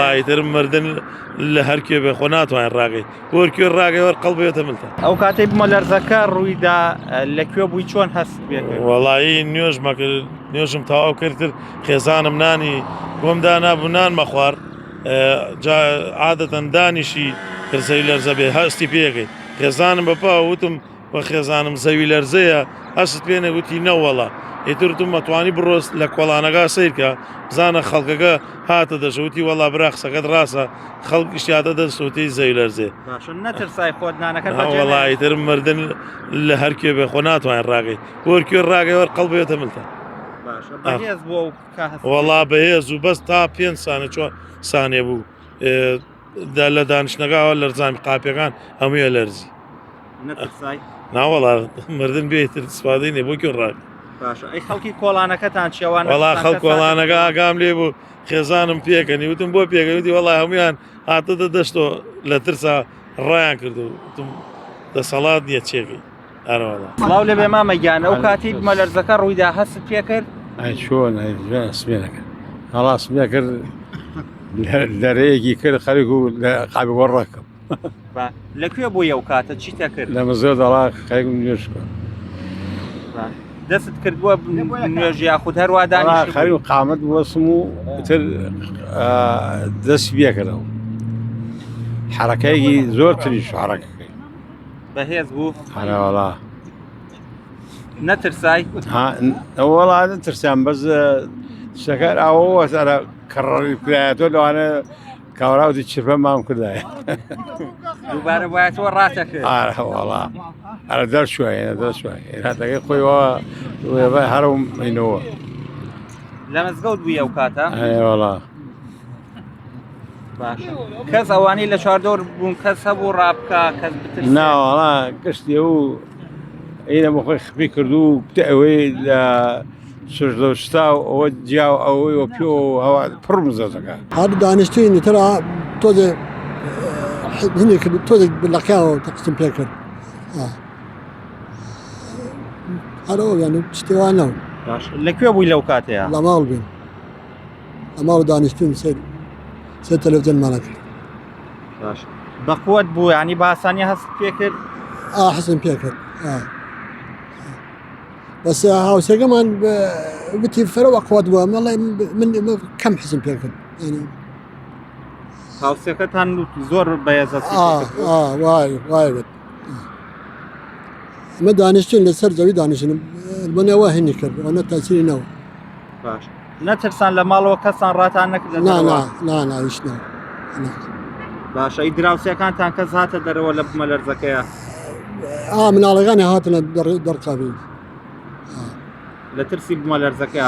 والله يترم مردن لهركي بخونات وين راقي وركي الراقي والقلب يتملته ئەو کاتەی بمە لەرزەکە ڕوویدا لەکوێ بووی چۆن هەست بێت والله نيوز ما نيوزم تاو كرتر خزانم ناني قوم دانا بنان مخوار جا عادة دانشي كرسي لرزبي هستي بيجي خزانم بابا وتم وخزانم زوي لرزية هست بينا قلتي نو والله يترتم متواني بروس لكوالانغا سيركا زانا خلقك هات دشوتي والله براخ سقد راسه خلق اشياء دشوتي زوي لرزي نەترسای خۆت نانەکەت والله يترم مردن لهركي بخونات وين راقي وركي الراقي والقلب يتملته بەهێز بووە والله بەهێز و بەس تا 5 سانە چوار سانێ بوو لە دانیشتنەکەەوە لەرزانی قاپیەکان هەموویە لەرزی نەترسای ناوەڵا مردن بێتتر سپادی نێ بۆ ڕاک ئەی خەڵکی کۆڵانەکەتان چێوان وڵا خەڵ کۆڵانەکە ئاگام لێ بوو خێزانم پێکەنی وتم بۆ پێکەوتی وڵای هەمویان هاتەدە دەشتۆ لە ترسا ڕایان کردو وتم دەسەڵات نییە چێکی ئەرەوەڵا سڵاو لێ بێ مامەگیان ئەو کاتی بمە لەرزەکە ڕوویدا هەست پێ کرد چۆن سمێنەکە هەڵا سمێ کرد دەرەیەکی کرد خەریک و لە قابی وەڕەکەم لەکوێ بووی ئەو کاتە چیتە کرد لە مزۆ دەڵا خەریک نوێشکە دەست کردووە نوێژ یاخود هەروە دانی خەری و قامت وەسم و تر دەست بێکەوە حرەکەیەکی زۆر تریش حرەکەکەی بەهێز بوو هەراوەڵا نەترسای وەڵا نەترسیان بەس شەکەر ئەوە سەرە کڕی کرایەتۆ لەوانە کاوراوتی چرپە مام کردایە دووبارە وایەتەوە ڕاتەکرد وەڵا ئەرە دەرشوایە دەرشوای هاتەکەی خۆیەوە هەرم اینەوە لە مزگەوت بووی ئەو کاتە وەڵا کەس ئەوانەی لە چواردۆر بوون کەس هەبوو ڕابکە کەس بترسێت ناوەڵا گشتێ و ئینە بەخۆی خپی کردو و ئەوەی لە سوشتا ئەوە جیاو ئەوەی وە پێ و هەوا پڕ مزەتەکە هەر دانیشتوی ترا تۆزێ هینێ کرد تۆزێک لەقیاوە تەقسیم پێ کرد هەرەوە یانە شتێوانەوە لەکوێ بووی لەو کاتەیە لە ماڵ بین لە ماڵ دانیشتویم سێ تەلەڤیزیۆنمانە کرد بەقوت بوو ینی باسانی هەست پێ کرد حەزم پێ کرد بەس هاوسێگەمان وتی فەرەوە قوت بووە مەڵێ من کەم حەزم پێ کرد هاوسەکەتان زۆر بەهێزە وای بێت ئەمە دانیشتین لەسەر زەوی دانیشتن بنەوە هێنی کرد ئەوە تاسیری نەوە باش نەترسان لە ماڵەوە کەسان ڕاتان نەکرد هیچ باشە ئەی دراوسەکانتان کەس هاتە دەرەوە لە بمە لەرزەکەیە مناڵەکانی هاتنە دەرقابی لە ترسی بمە لەرزەکەی